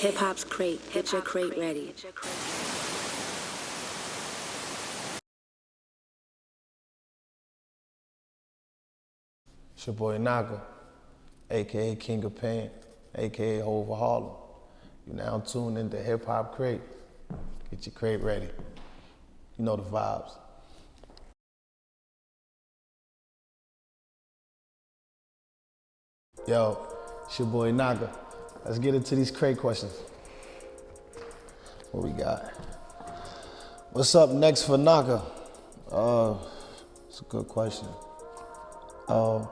Hip hop's crate. Get your crate ready. It's your boy KNOCKA, aka King of Pain, aka Over Harlem. You now tuned into Hip Hop Crate. Get your crate ready. You know the vibes. Yo, it's your boy KNOCKA. Let's get into these crate questions. What we got? What's up next for KNOCKA? It's a good question. My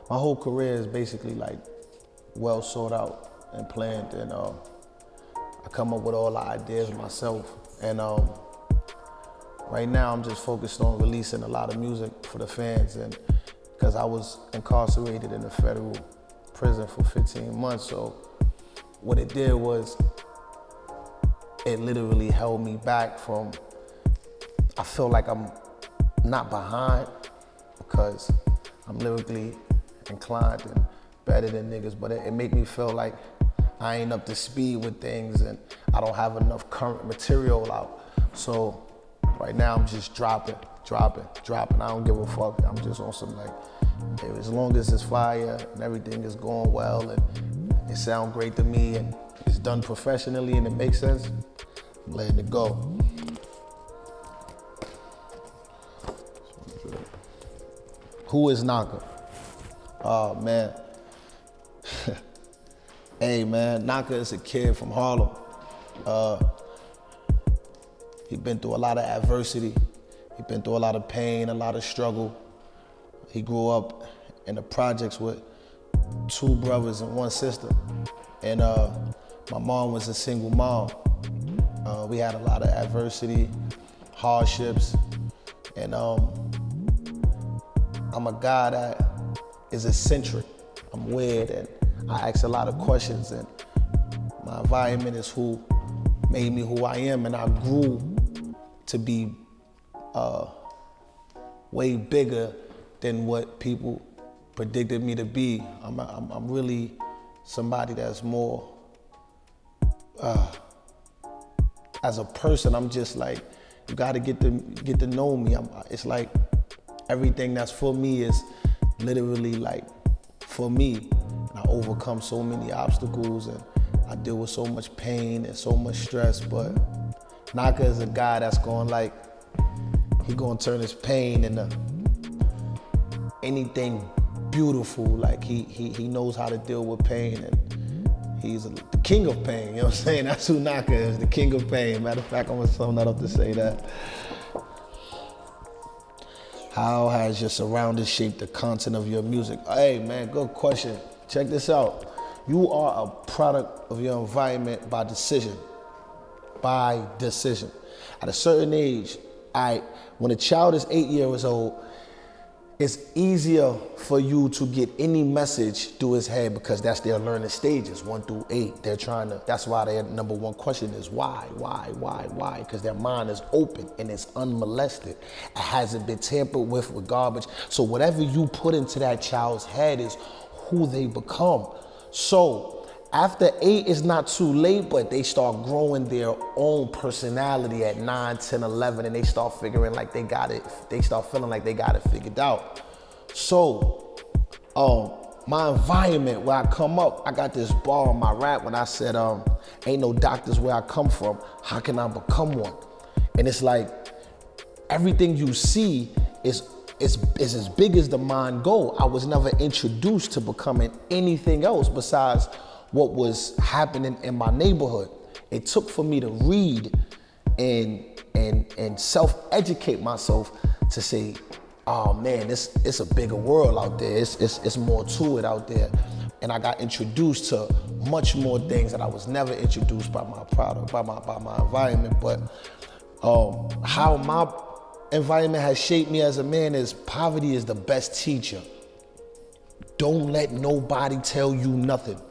whole career is basically like well sought out and planned, and I come up with all the ideas myself. And right now I'm just focused on releasing a lot of music for the fans, and because I was incarcerated in a federal prison for 15 months, so what it did was it literally held me back from, I feel like I'm not behind because I'm lyrically inclined and better than niggas, but it make me feel like I ain't up to speed with things and I don't have enough current material out. So right now I'm just dropping. I don't give a fuck. I'm just on some like, as long as it's fire and everything is going well and it sound great to me and it's done professionally and it makes sense, I'm letting it go. Who is KNOCKA? Oh man. Hey man, KNOCKA is a kid from Harlem. He been through a lot of adversity. He been through a lot of pain, a lot of struggle. He grew up in the projects with 2 brothers and 1 sister. And my mom was a single mom. We had a lot of adversity, hardships, and I'm a guy that is eccentric. I'm weird and I ask a lot of questions, and my environment is who made me who I am, and I grew to be way bigger than what people predicted me to be. I'm really somebody that's more, as a person, I'm just like, you gotta get to know me. It's like everything that's for me is literally like for me. And I overcome so many obstacles and I deal with so much pain and so much stress, but KNOCKA is a guy that's going like, he gonna turn his pain into anything beautiful. Like he knows how to deal with pain, and he's the king of pain, you know what I'm saying? That's who KNOCKA is, the king of pain. Matter of fact, I'm gonna sum that up to say that. How has your surroundings shaped the content of your music? Hey man, good question. Check this out. You are a product of your environment by decision. By decision. At a certain age, when a child is 8 years old, it's easier for you to get any message through his head because that's their learning stages, 1 through 8. They're trying to, that's why their number 1 question is why? Because their mind is open and it's unmolested. It hasn't been tampered with garbage. So whatever you put into that child's head is who they become. So after 8, it's not too late, but they start growing their own personality at 9, 10, 11, and they start figuring like they got it. They start feeling like they got it figured out. So, my environment where I come up, I got this bar in my rap when I said, ain't no doctors where I come from. How can I become one? And it's like, everything you see is as big as the mind go. I was never introduced to becoming anything else besides what was happening in my neighborhood. It took for me to read and self-educate myself to say, oh man, it's a bigger world out there. It's more to it out there. And I got introduced to much more things that I was never introduced by my product, by my environment. But how my environment has shaped me as a man is poverty is the best teacher. Don't let nobody tell you nothing.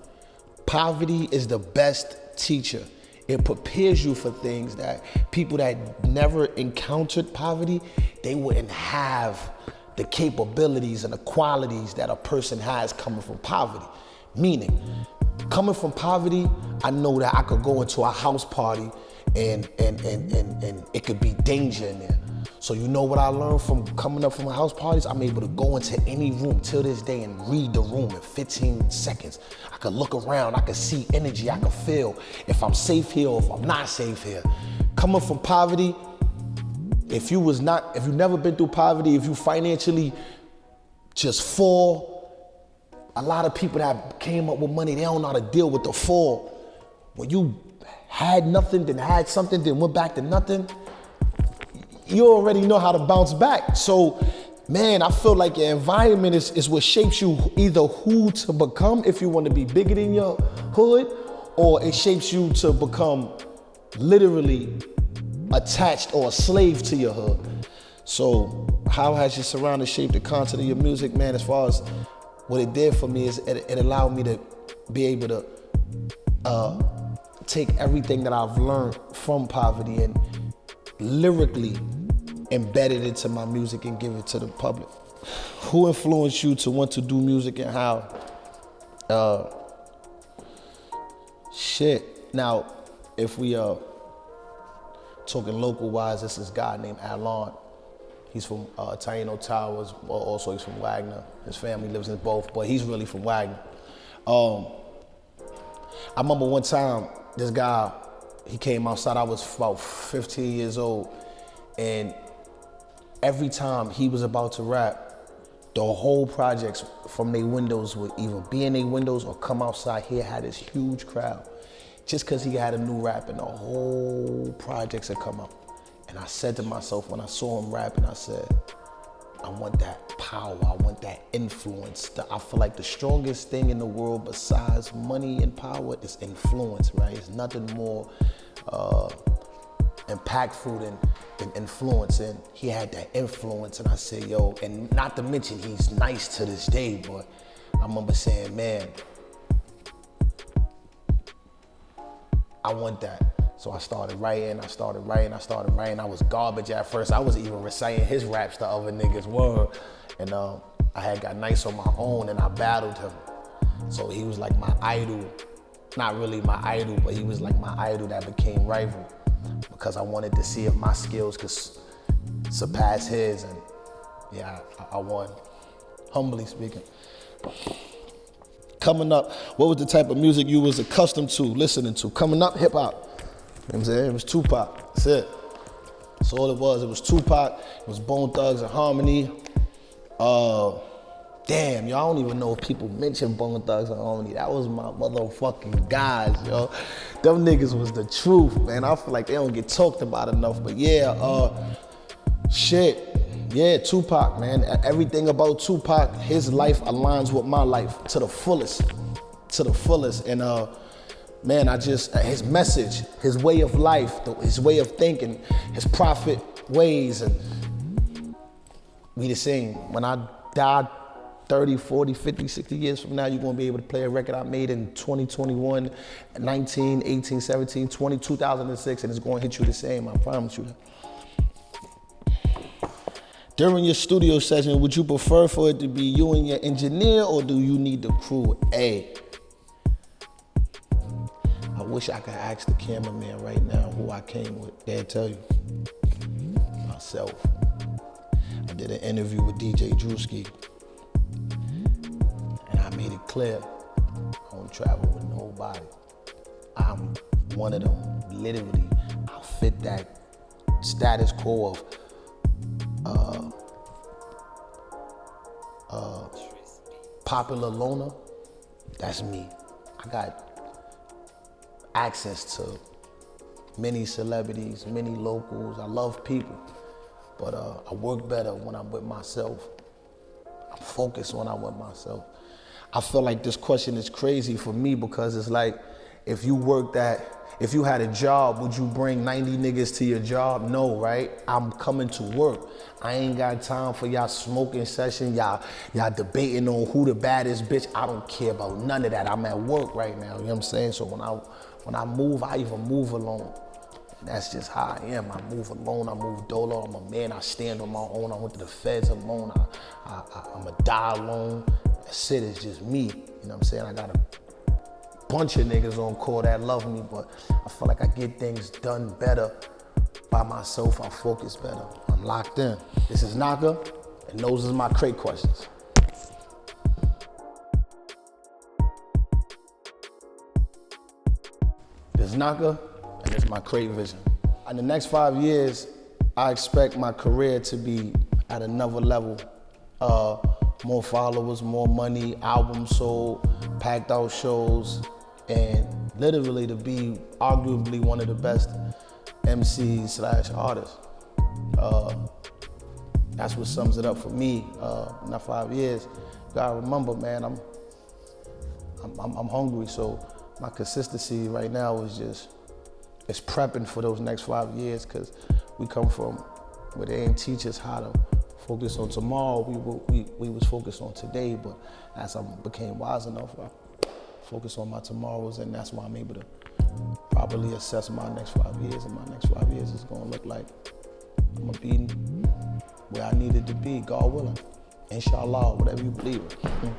Poverty is the best teacher. It prepares you for things that people that never encountered poverty, they wouldn't have the capabilities and the qualities that a person has coming from poverty. Meaning, coming from poverty, I know that I could go into a house party and it could be danger in there. So you know what I learned from coming up from house parties? I'm able to go into any room till this day and read the room in 15 seconds. I could look around, I could see energy, I could feel if I'm safe here or if I'm not safe here. Coming from poverty, if you've never been through poverty, if you financially just fall, a lot of people that came up with money, they don't know how to deal with the fall. When you had nothing, then had something, then went back to nothing, you already know how to bounce back. So, man, I feel like your environment is what shapes you, either who to become if you want to be bigger than your hood, or it shapes you to become literally attached or a slave to your hood. So how has your surroundings shaped the content of your music, man? As far as what it did for me is it allowed me to be able to take everything that I've learned from poverty and lyrically embed it into my music and give it to the public. Who influenced you to want to do music and how? Now, if we talking local wise, this is a guy named Alon. He's from Taino Towers, also he's from Wagner. His family lives in both, but he's really from Wagner. I remember one time, this guy, he came outside, I was about 15 years old, and every time he was about to rap, the whole projects from their windows would either be in their windows or come outside here, had this huge crowd. Just cause he had a new rap and the whole projects had come up. And I said to myself when I saw him rapping, I said, I want that power, I want that influence. I feel like the strongest thing in the world besides money and power is influence, right? It's nothing more impactful than influence, and he had that influence, and I said, yo, and not to mention he's nice to this day, but I remember saying, man, I want that. So I started writing. I was garbage at first. I was even reciting his raps to other niggas' word. And I had got nice on my own and I battled him. So he was like my idol. Not really my idol, but he was like my idol that became rival. Because I wanted to see if my skills could surpass his, and yeah, I won, humbly speaking. Coming up, what was the type of music you was accustomed to listening to? Coming up, hip hop. You know what I'm saying? It was Tupac, that's it. That's all it was. It was Tupac, it was Bone Thugs and Harmony. Damn, y'all don't even know if people mention Bone Thugs and Harmony. That was my motherfucking guys, yo. Them niggas was the truth, man. I feel like they don't get talked about enough, but yeah, yeah, Tupac, man. Everything about Tupac, his life aligns with my life to the fullest. And man, his message, his way of life, his way of thinking, his prophet ways, and we the same. When I die 30, 40, 50, 60 years from now, you're gonna be able to play a record I made in 2021, 19, 18, 17, 20, 2006, and it's gonna hit you the same, I promise you that. During your studio session, would you prefer for it to be you and your engineer, or do you need the crew? I wish I could ask the cameraman right now who I came with. They'll tell you. Myself. I did an interview with DJ DREWSKI, and I made it clear I don't travel with nobody. I'm one of them, literally. I fit that status quo of popular loner. That's me. I got access to many celebrities, many locals. I love people, but I work better when I'm with myself. I'm focused when I'm with myself. I feel like this question is crazy for me because it's like, if you had a job, would you bring 90 niggas to your job? No, right? I'm coming to work. I ain't got time for y'all smoking session, y'all debating on who the baddest bitch. I don't care about none of that. I'm at work right now, you know what I'm saying? So when I move, I even move alone. And that's just how I am. I move alone, I move dolo, I'm a man, I stand on my own. I went to the feds alone, I'm a die alone. That shit is just me, you know what I'm saying? I gotta bunch of niggas on call that love me, but I feel like I get things done better by myself. I focus better. I'm locked in. This is KNOCKA, and those is my crate questions. This is KNOCKA, and this is my crate vision. In the next 5 years, I expect my career to be at another level. More followers, more money, albums sold, packed out shows, and literally to be arguably one of the best MCs/artists. That's what sums it up for me. In that 5 years, you gotta remember, man, I'm hungry, so my consistency right now is it's prepping for those next 5 years, because we come from where they didn't teach us how to focus on tomorrow. We was focused on today, but as I became wise enough, I focus on my tomorrows, and that's why I'm able to properly assess my next 5 years, and my next 5 years is gonna look like I'm gonna be where I needed to be, God willing. Inshallah, whatever you believe in.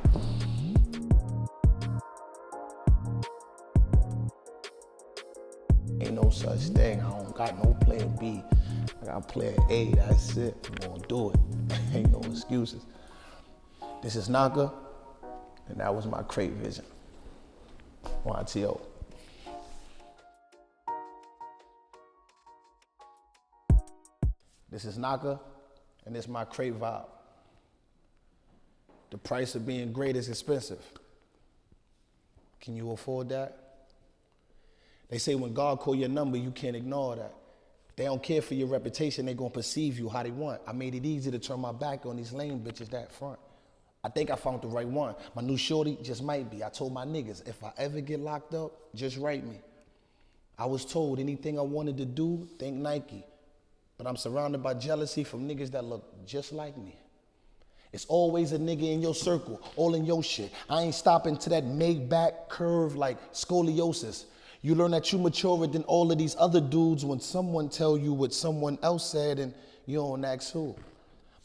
Ain't no such thing. I don't got no plan B. I got plan A, that's it. I'm gonna do it. Ain't no excuses. This is KNOCKA, and that was my crate vision. YTO. This is KNOCKA, and this is my crate vibe. The price of being great is expensive. Can you afford that? They say when God call your number, you can't ignore that. They don't care for your reputation, they gonna perceive you how they want. I made it easy to turn my back on these lame bitches that front. I think I found the right one. My new shorty just might be. I told my niggas, if I ever get locked up, just write me. I was told anything I wanted to do, think Nike. But I'm surrounded by jealousy from niggas that look just like me. It's always a nigga in your circle, all in your shit. I ain't stopping to that made back curve like scoliosis. You learn that you maturer than all of these other dudes when someone tell you what someone else said and you don't ask who.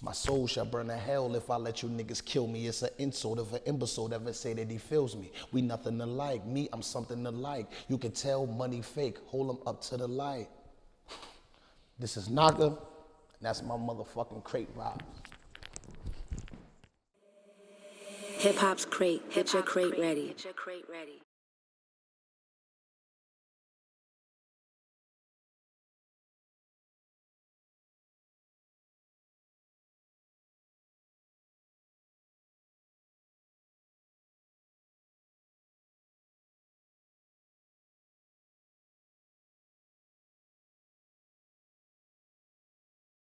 My soul shall burn to hell if I let you niggas kill me. It's an insult if an imbecile ever say that he feels me. We nothing alike. Me, I'm something alike. You can tell money fake. Hold them up to the light. This is KNOCKA, and that's my motherfucking crate vibe. Hip hop's crate. Get your crate ready.